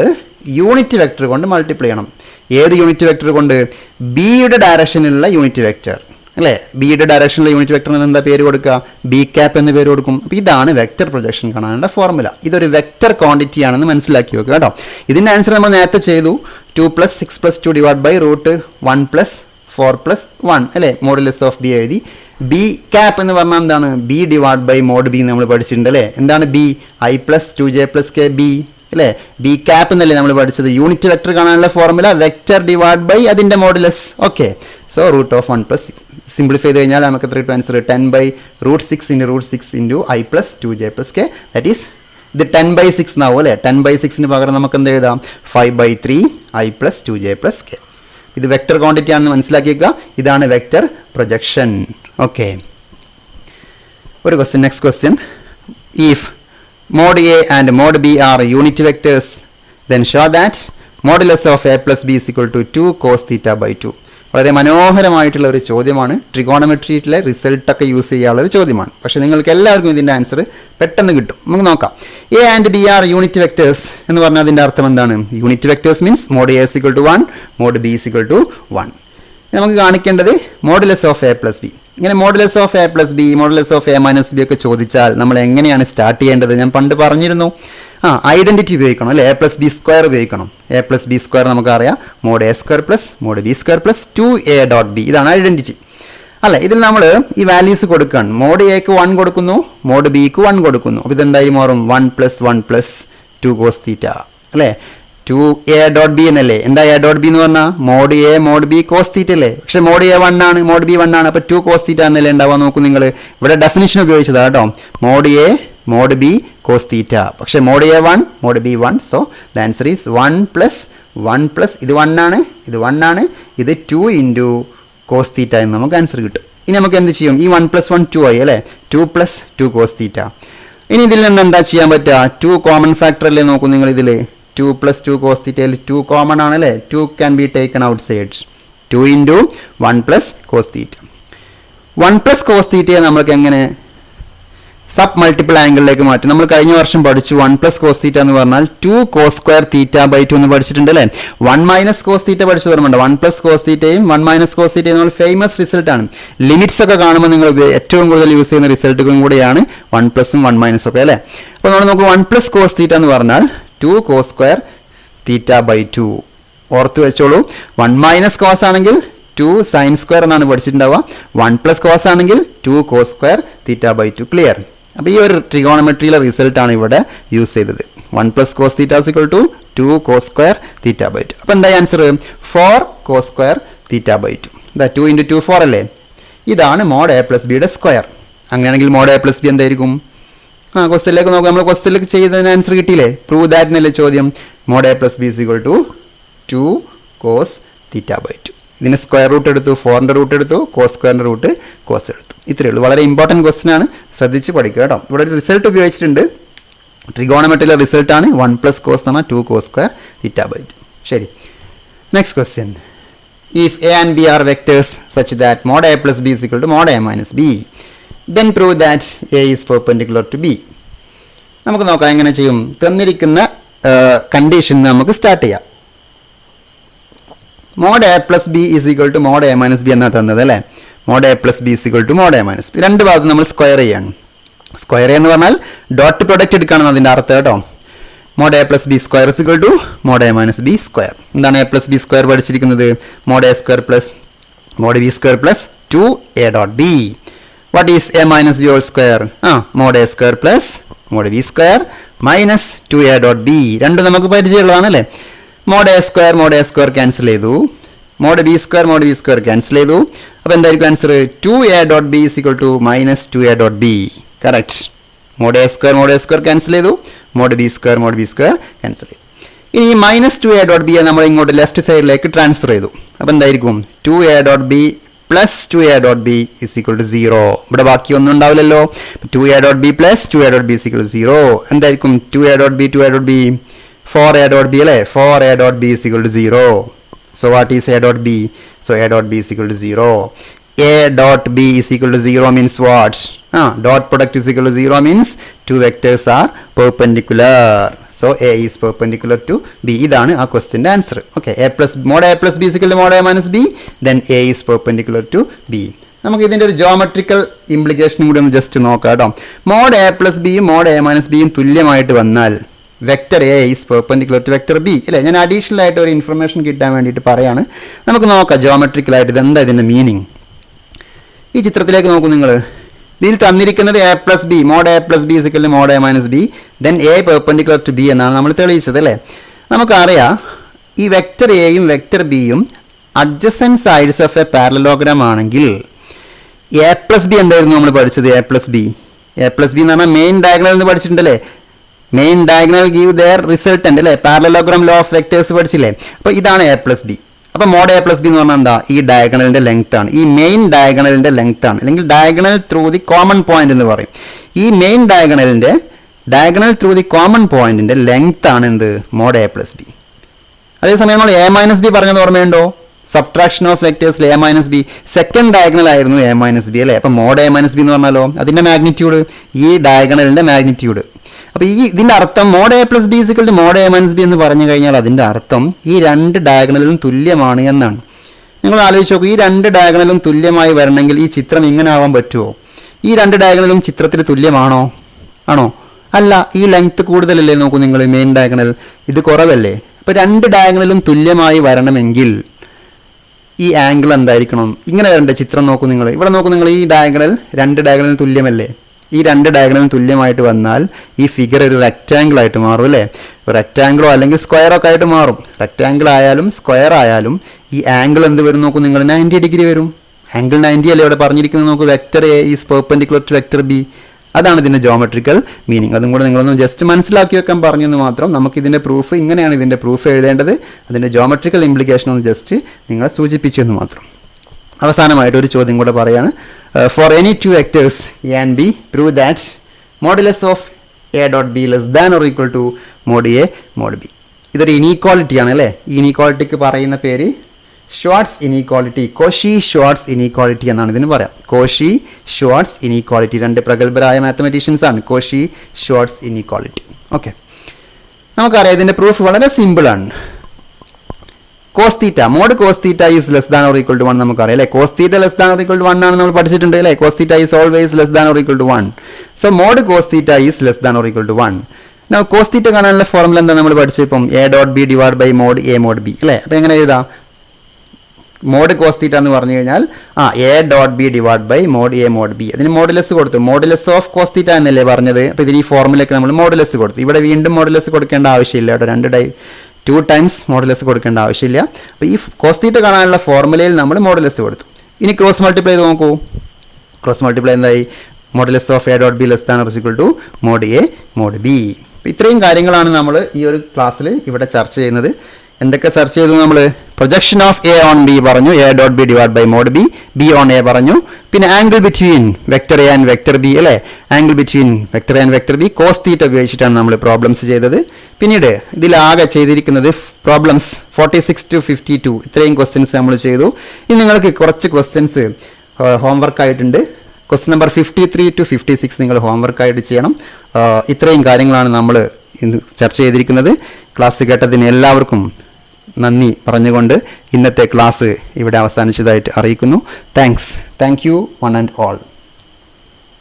യൂണിറ്റ് വെക്റ്റർ കൊണ്ട് മൾട്ടിപ്ലൈ ചെയ്യണം. ഏത് യൂണിറ്റ് വെക്റ്റർ കൊണ്ട്? ബിയുടെ ഡയറക്ഷനിലുള്ള യൂണിറ്റ് വെക്റ്റർ അല്ലേ? ബിയുടെ ഡയറക്ഷനിലുള്ള യൂണിറ്റ് വെക്ടറിന് എന്താ പേര് കൊടുക്കുക? ബി ക്യാപ്പ് എന്ന് പേര് കൊടുക്കും. അപ്പോൾ ഇതാണ് വെക്റ്റർ പ്രൊജക്ഷൻ കാണാനുള്ള ഫോർമുല. ഇതൊരു വെക്റ്റർ ക്വാണ്ടിറ്റി ആണെന്ന് മനസ്സിലാക്കി വെക്കുക കേട്ടോ. ഇതിൻ്റെ ആൻസർ നമ്മൾ നേരത്തെ ചെയ്തു. 2 + 6 + 2 ഡിവൈഡ് ബൈ √1 + 4 + 1 അല്ലേ? മോഡുലസ് ഓഫ് ബി എഴുതി. ബി ക്യാപ്പ് എന്ന് പറഞ്ഞാൽ എന്താണ്? B divide by mod B നമ്മൾ പഠിച്ചിട്ടുണ്ട് അല്ലേ? എന്താണ് B? I + 2j + k b അല്ലേ? ബി ക്യാപ്പ് എന്നല്ലേ നമ്മൾ പഠിച്ചത്. യൂണിറ്റ് വെക്ടർ കാണാനുള്ള ഫോർമുല വെക്റ്റർ ഡിവൈഡ് ബൈ അതിൻ്റെ മോഡുലസ്. ഓക്കെ, സോ √1 + 6 സിംപ്ലിഫൈ ചെയ്ത് കഴിഞ്ഞാൽ നമുക്ക് എത്ര കിട്ടും answer? 10/√6 × √6 × I + 2j + k. That is ഇത് 10/6 എന്നാവും അല്ലേ? 10/6 പകരം നമുക്ക് എന്ത് എഴുതാം? 5/3 I + 2j + k. ഇത് വെക്റ്റർ ക്വാണ്ടിറ്റി ആണെന്ന് മനസ്സിലാക്കിയേക്കുക. ഇതാണ് വെക്റ്റർ പ്രൊജക്ഷൻ. ഓക്കെ, ഒരു question. Next question. If mod A and mod B are unit vectors, then show that modulus of A + B is equal to 2 cos θ/2. വളരെ മനോഹരമായിട്ടുള്ള ഒരു ചോദ്യമാണ്. ട്രിഗോണമെട്രിയിലെ റിസൾട്ടൊക്കെ use ചെയ്യാനുള്ള ഒരു ചോദ്യമാണ്. പക്ഷേ നിങ്ങൾക്ക് എല്ലാവർക്കും ഇതിൻ്റെ ആൻസർ പെട്ടെന്ന് കിട്ടും. നമുക്ക് നോക്കാം. A and B are unit vectors എന്ന് പറഞ്ഞാൽ അതിൻ്റെ അർത്ഥം എന്താണ്? Unit vectors means mod A is equal to 1, mod B is equal to 1. നമുക്ക് കാണിക്കേണ്ടത് മോഡുലസ് ഓഫ് A + B. ഇങ്ങനെ modulus of A + B, modulus of A - B ഒക്കെ ചോദിച്ചാൽ നമ്മൾ എങ്ങനെയാണ് സ്റ്റാർട്ട് ചെയ്യേണ്ടത്? ഞാൻ പണ്ട് പറഞ്ഞിരുന്നു. ഐഡന്റിറ്റി ഉപയോഗിക്കണം അല്ലേ? A + B² ഉപയോഗിക്കണം. A + B² നമുക്കറിയാം. mod A² + mod B² + 2A.B. ഇതാണ് ഐഡന്റിറ്റി അല്ലേ? ഇതിൽ നമ്മൾ ഈ വാല്യൂസ് കൊടുക്കുകയാണ്. mod Aക്ക് 1 കൊടുക്കുന്നു, mod Bക്ക് 1 കൊടുക്കുന്നു. അപ്പോൾ ഇതെന്തായി മാറും? 1 + 1 + 2 cos θ അല്ലേ? 2A.B എന്നല്ലേ? എന്താ A.B എന്ന് പറഞ്ഞാൽ? mod A mod B cos θ അല്ലേ? പക്ഷെ mod A 1 ആണ്, mod B 1 ആണ്. അപ്പോൾ 2 cos θ എന്നല്ലേ ഉണ്ടാവാൻ നോക്കും നിങ്ങൾ. ഇവിടെ ഡെഫിനിഷൻ ഉപയോഗിച്ചതാണ് കേട്ടോ. mod A mod B cos θ. പക്ഷെ mod A 1 mod B 1. So the answer is 1 + 1 + ഇത് 1 ആണ്, ഇത് 1 ആണ്, ഇത് 2 × cos θ എന്ന് നമുക്ക് ആൻസർ കിട്ടും. ഇനി നമുക്ക് എന്ത് ചെയ്യും? ഈ 1 + 1 2 ആയി അല്ലേ? 2 + 2 cos θ. ഇനി ഇതിൽ നിന്ന് എന്താ ചെയ്യാൻ പറ്റുക? 2 കോമൺ ഫാക്ടർ അല്ലേ? നോക്കൂ നിങ്ങൾ ഇതിൽ 2 + 2 cos θയിൽ 2 കോമൺ ആണല്ലേ? 2 can be taken out side. 2 × 1 + cos θ. 1 + cos θയെ നമ്മൾക്ക് എങ്ങനെ സബ് മൾട്ടിപ്പിൾ ആംഗിളിലേക്ക് മാറ്റും? നമ്മൾ കഴിഞ്ഞ വർഷം പഠിച്ചു 1 + cos θ എന്ന് പറഞ്ഞാൽ 2 cos² θ/2 എന്ന് പഠിച്ചിട്ടുണ്ട് അല്ലേ? 1 - cos θ പഠിച്ചു ഓർമ്മയുണ്ട്. 1 + cos θയും 1 - cos θയും നമ്മൾ ഫേമസ് റിസൾട്ട് ആണ്. ലിമിറ്റ്സ് ഒക്കെ കാണുമ്പോൾ നിങ്ങൾ ഏറ്റവും കൂടുതൽ യൂസ് ചെയ്യുന്ന റിസൾട്ടുകളും കൂടിയാണ് 1 + 1 - ഒക്കെ അല്ലേ? അപ്പോൾ നമ്മൾ നോക്കും 1 + cos θ എന്ന് പറഞ്ഞാൽ 2 cos² θ/2. ഓർത്ത് വെച്ചോളൂ. 1 - cos ആണെങ്കിൽ 2 sin² എന്നാണ് പഠിച്ചിട്ടുണ്ടാവുക. 1 + cos ആണെങ്കിൽ 2 cos² θ/2. ക്ലിയർ? അപ്പോൾ ഈ ഒരു ട്രിഗോണമെട്രിയിലെ റിസൾട്ടാണ് ഇവിടെ യൂസ് ചെയ്തത്. 1 + cos θ = 2 cos² θ/2. അപ്പോൾ എന്താ ആൻസർ? 4 cos² θ/2. ഇതാ 2 × 2 4 അല്ലേ? ഇതാണ് mod A + B യുടെ സ്ക്വയർ. അങ്ങനെയാണെങ്കിൽ mod A + B എന്തായിരിക്കും? ക്വസ്റ്റ്യനിലേക്ക് നോക്കാം. നമ്മൾ ക്വസ്റ്റ്യനിലേക്ക് ചെയ്തതിന് ആൻസർ കിട്ടിയില്ലേ? പ്രൂവ് ദാറ്റ് എന്നല്ലേ ചോദ്യം. mod A + B = 2 cos θ/2. ഇതിന് സ്ക്വയർ റൂട്ട് എടുത്തു, 4ന്റെ റൂട്ട് എടുത്തു, cos² റൂട്ട് cos എടുത്തു. ഇത്രയേ ഉള്ളൂ. വളരെ ഇമ്പോർട്ടൻറ്റ് ക്വസ്റ്റ്യൻ ആണ്, ശ്രദ്ധിച്ച് പഠിക്കുക കേട്ടോ. ഇവിടെ ഒരു റിസൾട്ട് ഉപയോഗിച്ചിട്ടുണ്ട്. ട്രിഗോണമെട്രിയിലെ റിസൾട്ടാണ് 1 + cos എന്ന് പറഞ്ഞാൽ 2 cos² θ/2. ശരി, next question. If A and B are vectors such that mod A + B = mod A - B, then prove that A is perpendicular to B. നമുക്ക് നോക്കാം എങ്ങനെ ചെയ്യും. തന്നിരിക്കുന്ന കണ്ടീഷൻ നമുക്ക് സ്റ്റാർട്ട് ചെയ്യാം. mod A + B = mod A - B എന്നാണ് തന്നത് അല്ലേ? mod A + B = mod A - B. രണ്ട് ഭാഗത്തും നമ്മൾ സ്ക്വയർ ചെയ്യാണ്. സ്ക്വയർ എന്ന് പറഞ്ഞാൽ ഡോട്ട് പ്രൊഡക്റ്റ് എടുക്കുകയാണെന്ന് അതിൻ്റെ അർത്ഥം കേട്ടോ. mod A + B² = mod A - B². എന്താണ് A + B² പഠിച്ചിരിക്കുന്നത്? mod A² + mod B² + 2A.B. What is A - B whole square? mod A² + mod B² - 2A.B. രണ്ടും നമുക്ക് പരിചയമുള്ളതാണ് അല്ലേ? mod A² ക്യാൻസൽ ചെയ്തു, mod B² ക്യാൻസൽ ചെയ്തു. അപ്പോൾ എന്തായിരിക്കും answer? 2A.B = -2A.B. Correct. mod A² cancel ചെയ്തു, mod B² cancel ചെയ്തു. ഇനി ഈ -2A.B നമ്മൾ ഇങ്ങോട്ട് ലെഫ്റ്റ് സൈഡിലേക്ക് ട്രാൻസ്ഫർ ചെയ്തു. അപ്പോൾ എന്തായിരിക്കും? 2A.B + 2A.B = 0. ഇവിടെ ബാക്കി ഒന്നും ഉണ്ടാവില്ലല്ലോ. 2A.B + 2A.B = 0. എന്തായിരിക്കും? 2A.B 4A.B അല്ലേ? 4A.B = 0. So what is A dot B? So A dot B is equal to 0. A dot B is equal to 0 means what? Dot product is equal to 0 means two vectors are perpendicular. So A is perpendicular to B. ഇതാണ് ആ ക്വസ്റ്റ്യൻ്റെ answer. Okay, mod A plus B is equal to mod A minus B. Then A is perpendicular to B. നമുക്ക് ഇതിൻ്റെ ഒരു geometrical implication കൂടി ഒന്ന് just നോക്കാം കേട്ടോ. mod A plus B യും mod A minus B യും തുല്യമായിട്ട് വന്നാൽ vector A is perpendicular to vector B അല്ലേ? ഞാൻ അഡീഷണൽ ആയിട്ട് ഒരു ഇൻഫർമേഷൻ കിട്ടാൻ വേണ്ടിയിട്ട് പറയാണ്. നമുക്ക് നോക്കാം ജോമെട്രിക്കലായിട്ട് ഇതെന്താ ഇതിൻ്റെ മീനിങ്. ഈ ചിത്രത്തിലേക്ക് നോക്കൂ നിങ്ങൾ. ഇതിൽ തന്നിരിക്കുന്നത് A plus B, mod A plus B is equal mod A minus B, then A perpendicular to B എന്നാണ് നമ്മൾ തെളിയിച്ചത് അല്ലേ? നമുക്കറിയാം ഈ വെക്ടർ എയും വെക്ടർ ബിയും adjacent sides of A parallelogram ആണെങ്കിൽ എ പ്ലസ് ബി എന്തായിരുന്നു നമ്മൾ പഠിച്ചത്? എ പ്ലസ് ബി എന്ന് പറഞ്ഞാൽ മെയിൻ ഡയഗണൽ എന്ന് പഠിച്ചിട്ടുണ്ടല്ലേ? Main diagonal give their resultant അല്ലേ? പാരലലോഗ്രാം ലോ ഓഫ് വെക്ടേഴ്സ് പഠിച്ചില്ലേ? അപ്പോൾ ഇതാണ് എ പ്ലസ് ബി. അപ്പോൾ മോഡ് എ പ്ലസ് ബി എന്ന് പറഞ്ഞാൽ എന്താ? ഈ ഡയഗണലിൻ്റെ ലെങ്ത് ആണ്, ഈ മെയിൻ ഡയഗണലിൻ്റെ ലെങ്ത് ആണ്, അല്ലെങ്കിൽ diagonal through the common point എന്ന് പറയും. ഈ main diagonal through the common പോയിന്റിന്റെ ലെങ്ത് ആണ് എന്ത്? Mod A plus B. അതേസമയം നമ്മൾ എ മൈനസ് ബി പറഞ്ഞത് ഓർമ്മയുണ്ടോ? സബ്ട്രാക്ഷൻ ഓഫ് വെക്ടേഴ്സിൽ A minus B second diagonal ആയിരുന്നു എ മൈനസ് ബി അല്ലേ? അപ്പോൾ മോഡ് എ മൈനസ് ബി എന്ന് പറഞ്ഞാലോ അതിൻ്റെ മാഗ്നിറ്റ്യൂഡ്, ഈ ഡയഗണലിൻ്റെ മാഗ്നിറ്റ്യൂഡ്. അപ്പോൾ ഇതിൻ്റെ അർത്ഥം mod A plus B is equal to mod A minus B എന്ന് പറഞ്ഞു കഴിഞ്ഞാൽ അതിൻ്റെ അർത്ഥം ഈ രണ്ട് ഡയഗണലും തുല്യമാണ് എന്നാണ്. നിങ്ങൾ ആലോചിച്ച് നോക്കൂ, ഈ രണ്ട് ഡയഗണലും തുല്യമായി വരണമെങ്കിൽ ഈ ചിത്രം ഇങ്ങനെ ആവാൻ പറ്റുമോ? ഈ രണ്ട് ഡയഗണലും ചിത്രത്തിൽ തുല്യമാണോ? ആണോ? അല്ല, ഈ ലെങ്ത് കൂടുതലല്ലേ? നോക്കൂ നിങ്ങൾ, മെയിൻ ഡയഗണൽ ഇത് കുറവല്ലേ? അപ്പോൾ രണ്ട് ഡയഗണലും തുല്യമായി വരണമെങ്കിൽ ഈ ആംഗിൾ എന്തായിരിക്കണം? ഇങ്ങനെ വരണ്ടേ? ചിത്രം നോക്കൂ നിങ്ങൾ, ഇവിടെ നോക്കൂ നിങ്ങൾ, ഈ ഡയഗണൽ രണ്ട് ഡയഗണലിന് തുല്യമല്ലേ? ഈ രണ്ട് ഡയഗണലിന് തുല്യമായിട്ട് വന്നാൽ ഈ ഫിഗർ ഒരു റെക്റ്റാങ്കിൾ ആയിട്ട് മാറും അല്ലേ? റെക്റ്റാങ്കിളോ അല്ലെങ്കിൽ സ്ക്വയറൊക്കെ ആയിട്ട് മാറും. റെക്റ്റാങ്കിൾ ആയാലും സ്ക്വയർ ആയാലും ഈ ആംഗിൾ എന്ത് വരും നോക്കൂ നിങ്ങൾ? 90 ഡിഗ്രി വരും. ആംഗിൾ 90 അല്ലേ ഇവിടെ പറഞ്ഞിരിക്കുന്നത്? നോക്കൂ, vector A is perpendicular to vector B. അതാണ് ഇതിൻ്റെ ജോമെട്രിക്കൽ മീനിങ്. അതും കൂടെ നിങ്ങളൊന്ന് ജസ്റ്റ് മനസ്സിലാക്കി വെക്കാൻ പറഞ്ഞെന്ന് മാത്രം. നമുക്ക് ഇതിൻ്റെ പ്രൂഫ് ഇങ്ങനെയാണ് ഇതിൻ്റെ പ്രൂഫ് എഴുതേണ്ടത്. അതിൻ്റെ ജോമെട്രിക്കൽ ഇംപ്ലിക്കേഷൻ ഒന്ന് ജസ്റ്റ് നിങ്ങളെ സൂചിപ്പിച്ചെന്ന് മാത്രം. അവസാനമായിട്ട് ഒരു ചോദ്യം കൂടെ പറയാണ്. For any two vectors A and B prove that modulus of A dot B less than or equal to mod A mod B. ഇതൊരു ഇനീക്വാളിറ്റിയാണ് അല്ലേ? ഈ ഇനീക്വാളിറ്റിക്ക് പറയുന്ന പേര് Schwarz inequality, Cauchy Schwarz inequality എന്നാണ് ഇതിന് പറയാം. കോഷി ഷ്വാർട്സ് ഇനീക്വാളിറ്റി, രണ്ട് പ്രഗത്ഭരായ മാത്തമാറ്റീഷ്യൻസ് ആണ്. Cauchy Schwarz inequality. ഓക്കെ, നമുക്കറിയാം ഇതിൻ്റെ പ്രൂഫ് വളരെ സിമ്പിളാണ്. Cos theta, mod cos theta is less than or equal to 1 നമുക്കറിയാം അല്ലേ? Cos theta less than or equal to 1 ആണ് നമ്മൾ പഠിച്ചിട്ടുണ്ട് അല്ലേ? Cos theta is always less than or equal to 1. So mod cos theta is less than or equal to 1. Now cos theta കാണാനുള്ള formula എന്താ നമ്മൾ പഠിച്ചു? ഇപ്പം A dot B divide by mod A mod B അല്ലേ? അപ്പോൾ എങ്ങനെ എഴുതാം? Mode cos theta എന്ന് പറഞ്ഞു കഴിഞ്ഞാൽ A dot B divide by mod A mod B. അതിന് മോഡുലസ് കൊടുത്തു, മോഡുലസ് ഓഫ് കോസ് തീറ്റ എന്നല്ലേ പറഞ്ഞത്? അപ്പോൾ ഇതിന് ഈ ഫോർമുലയ്ക്ക് നമ്മൾ മോഡുലസ് കൊടുത്തു. ഇവിടെ വീണ്ടും മോഡുലസ് കൊടുക്കേണ്ട ആവശ്യമില്ല കേട്ടോ, 2 ടൈംസ് മോഡുലസ് കൊടുക്കേണ്ട ആവശ്യമില്ല. അപ്പോൾ ഈ കോസ് തീറ്റ കാണാനുള്ള ഫോർമുലയിൽ നമ്മൾ മോഡുലസ് കൊടുത്തു. ഇനി ക്രോസ് മൾട്ടിപ്ലൈ ചെയ്ത് നോക്കൂ. ക്രോസ് മൾട്ടിപ്ലൈ എന്തായി? Modulus of A dot B less than or equal to mod A mod B. ഇത്രയും കാര്യങ്ങളാണ് നമ്മൾ ഈ ഒരു ക്ലാസ്സിൽ ഇവിടെ ചർച്ച ചെയ്യുന്നത്. എന്തൊക്കെ ചർച്ച ചെയ്തു നമ്മൾ? Projection of A on B പറഞ്ഞു, A dot B divide by mod B, B on A പറഞ്ഞു. പിന്നെ angle between vector A and vector B അല്ലേ? Angle between vector A and vector B cos theta ഉപയോഗിച്ചിട്ടാണ് നമ്മൾ problems ചെയ്തത്. പിന്നീട് ഇതിലാകെ ചെയ്തിരിക്കുന്നത് problems 46 to 52 ഇത്രയും ക്വസ്റ്റ്യൻസ് നമ്മൾ ചെയ്തു. ഇനി നിങ്ങൾക്ക് കുറച്ച് ക്വസ്റ്റ്യൻസ് ഹോംവർക്ക് ആയിട്ടുണ്ട്. ക്വസ്റ്റ്യൻ നമ്പർ 53 to 56 നിങ്ങൾ ഹോംവർക്ക് ആയിട്ട് ചെയ്യണം. ഇത്രയും കാര്യങ്ങളാണ് നമ്മൾ ഇന്ന് ചർച്ച ചെയ്തിരിക്കുന്നത്. ക്ലാസ് കേട്ടതിന് എല്ലാവർക്കും നന്ദി പറഞ്ഞുകൊണ്ട് ഇന്നത്തെ ക്ലാസ് ഇവിടെ അവസാനിച്ചതായിട്ട് അറിയിക്കുന്നു. Thank you one and all.